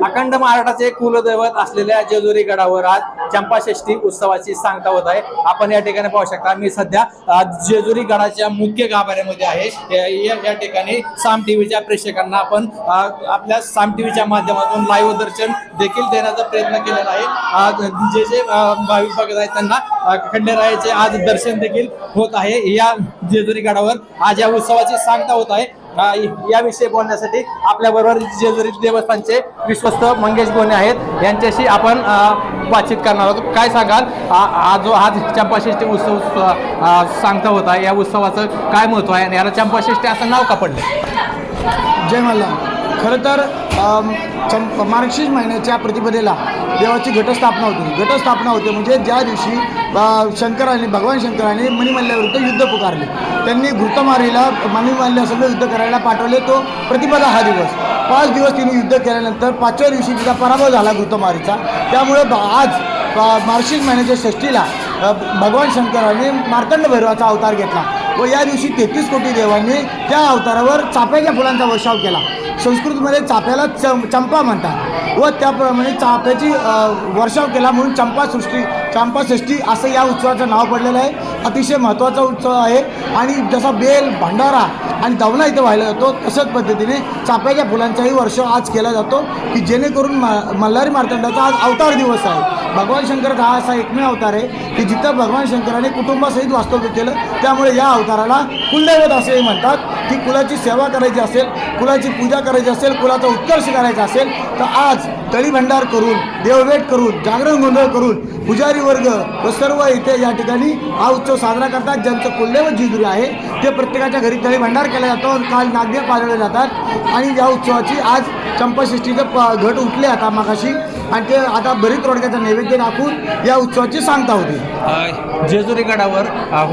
अखंड महाराष्ट्राचे कुलदैवत असलेल्या जेजुरी गडावर आज चंपाषष्ठी उत्सवाची सांगता होत आहे। आपण या ठिकाणी पाहू शकता, मी सध्या जेजुरी गडाच्या मुख्य गाभाऱ्यामध्ये आहे। या ठिकाणी साम टीव्हीच्या प्रेक्षकांना आपण आपल्या साम टीव्हीच्या माध्यमातून लाईव्ह दर्शन देखील देण्याचा प्रयत्न केलेला आहे। जे भाविक भक्त आहेत त्यांना खंडेरायाचे आज दर्शन देखील होत आहे। या जेजुरी गडावर आज या उत्सवाची सांगता होत आहे। याविषयी बोलण्यासाठी आपल्या बरोबर जेजुरी देवस्थानचे विश्वस्त मंगेश गोने आहेत, यांच्याशी आपण बातचीत करणार आहोत। काय सांगाल, आज चंपाषष्ठी उत्सव सांगता होता, या उत्सवाचं काय महत्व आहे आणि याला चंपाषष्ठी असं नाव का पडलं? जय मल्हार। खरं तर मार्गशीर्ष महिन्याच्या प्रतिपदेला देवाची घटस्थापना होते म्हणजे ज्या दिवशी भगवान शंकराने मणिमल्ल्याविरुद्ध युद्ध पुकारले, त्यांनी घृतमारीला मणिमल्ल्यासंग युद्ध करायला पाठवले। तो प्रतिपदा हा दिवस 5 दिवस तिने युद्ध केल्यानंतर 5व्या दिवशी तिचा पराभव झाला घृतमारीचा। त्यामुळे आज मार्गशीर्ष महिन्याच्या षष्टीला भगवान शंकराने मार्तंड भैरवाचा अवतार घेतला व या दिवशी 33 कोटी देवांनी त्या अवतारावर चाफ्याच्या फुलांचा वर्षाव केला। संस्कृतमध्ये चाफ्याला चंपा म्हणतात व त्याप्रमाणे चाफ्याची वर्षाव केला, म्हणून चंपाषष्ठी असं या उत्सवाचं नाव पडलेलं आहे। अतिशय महत्त्वाचा उत्सव आहे आणि जसा बेल, भंडारा आणि दवना इथं व्हायला जातो, तशाच पद्धतीने चाफ्याच्या फुलांचाही वर्षाव आज केला जातो की जेणेकरून मल्हारी मार्तंडाचा आज अवतार दिवस आहे। भगवान शंकराचा हा असा एकमेव अवतार आहे की जिथं भगवान शंकराने कुटुंबासहित वास्तव्य केलं, त्यामुळे या अवताराला कुलदैवत असेही म्हणतात। की कुलाची सेवा करायची असेल, कुलाची पूजा करायची असेल, कुलाचा उत्कर्ष करायचा असेल तर आज तळीभंडार करून, देवभेट करून, जागरण गोंधळ करून पुजारी वर्ग व सर्व इथे या ठिकाणी हा उत्सव साजरा करतात। ज्यांचं कुलदैवत जेजुरी आहे ते प्रत्येकाच्या घरी तळीभंडार केला जातो, काल नागदेव पाजवले जातात आणि या उत्सवाची आज चंपाषष्ठीचं घट उठले आता मागाशी आणि ते आता भरीत रोडग्याचा नैवेद्य दाखवून या उत्सवाची सांगता होती। जेजुरी गडावर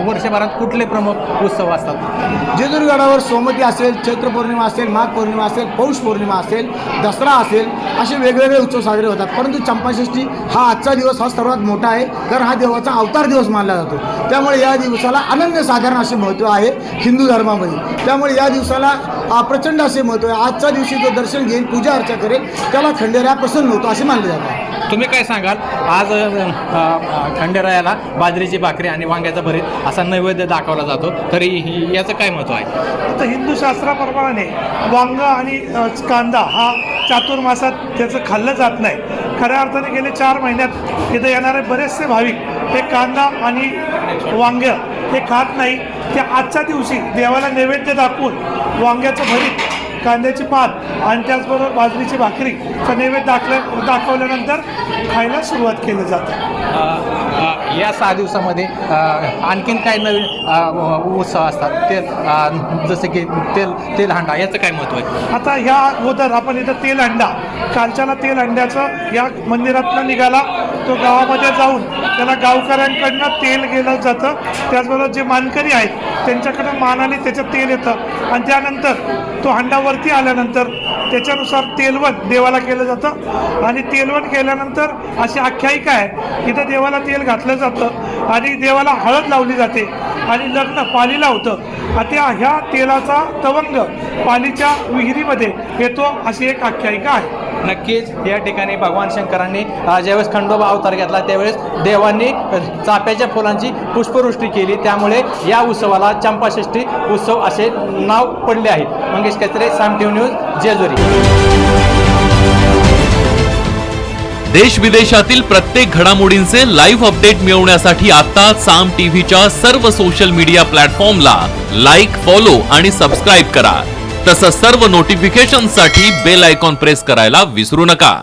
वर्षभरात कुठले प्रमुख उत्सव असतात? जेजुरी गडावर सोमवती असेल, चैत्र पौर्णिमा असेल, माघ पौर्णिमा असेल, पौष पौर्णिमा असेल, दसरा असेल, असे वेगवेगळे उत्सव साजरे होतात। परंतु चंपाषष्ठी हा आजचा दिवस हा सर्वात मोठा आहे, कारण हा देवाचा अवतार दिवस मानला जातो। त्यामुळे या दिवसाला अनन्यसाधारण असे महत्त्व आहे हिंदू धर्मामध्ये। त्यामुळे या दिवसाला प्रचंड असे महत्त्व आहे। आजच्या दिवशी जो दर्शन घेईल, पूजा अर्चा करेल, त्याला खंडेराया प्रसन्न होतो असे मानले जाते। तुम्ही काय सांगाल, आज खंडेरायाला बाजरीची भाकरी आणि वांग्याचा भरीत असा नैवेद्य दाखवला जातो, तरी याचं काय महत्त्व आहे? तर हिंदू शास्त्राप्रमाणे वांग आणि कांदा हा चातुर्मासात त्याचं खाल्लं जात नाही। खऱ्या अर्थाने गेले 4 महिन्यात इथं येणारे बरेचसे भाविक हे कांदा आणि वांग हे खात नाही। ते आजच्या दिवशी देवाला नैवेद्य दाखवून वांग्याचं भरीत, कांद्याची पात आणि त्याचबरोबर बाजरीची भाकरीचा नैवेद्य दाखवल्यानंतर खायला सुरुवात केली जाते। या 6 दिवसामध्ये आणखीन काय नवीन उत्सव असतात, ते जसे की तेल हंडा, याचं काय महत्त्व आहे? आता ह्या अगोदर आपण इथं तेल हंडा, कालच्याला तेल हंड्याचं या मंदिरातनं निघाला, तो गावामध्ये जाऊन त्याला गावकऱ्यांकडनं तेल गेलं जातं। त्याचबरोबर जे मानकरी आहेत त्यांच्याकडं मानाने त्याचं तेल येतं आणि त्यानंतर तो हंडा वरती आल्यानंतर त्याच्यानुसार तेलवण देवाला केलं जातं आणि तेलवण केल्यानंतर अशी आख्यायिका आहे, इथं देवाला तेल घातलं जातं आणि देवाला हळद लावली जाते आणि लग्न पालीला होतं। आता ह्या तेलाचा तवंग पालीच्या विहिरीमध्ये येतो अशी एक आख्यायिका आहे। नक्कीच या ठिकाणी भगवान शंकरांनी ज्यावेळेस खंडोबा अवतार घेतला त्यावेळेस देवांनी चाफ्याच्या फुलांची पुष्पवृष्टी केली, त्यामुळे या उत्सवाला चंपाषष्ठी उत्सव असे नाव पडले आहे। मंगेश कचरे, साम टीव्ही न्यूज, जेजुरी। देश विदेशातील प्रत्येक घडामोडींचे लाईव्ह अपडेट मिळवण्यासाठी आता साम टीव्हीच्या सर्व सोशल मीडिया प्लॅटफॉर्मला लाईक, फॉलो आणि सबस्क्राईब करा। तसंच सर्व नोटिफिकेशनसाठी बेल आयकॉन प्रेस करायला विसरू नका।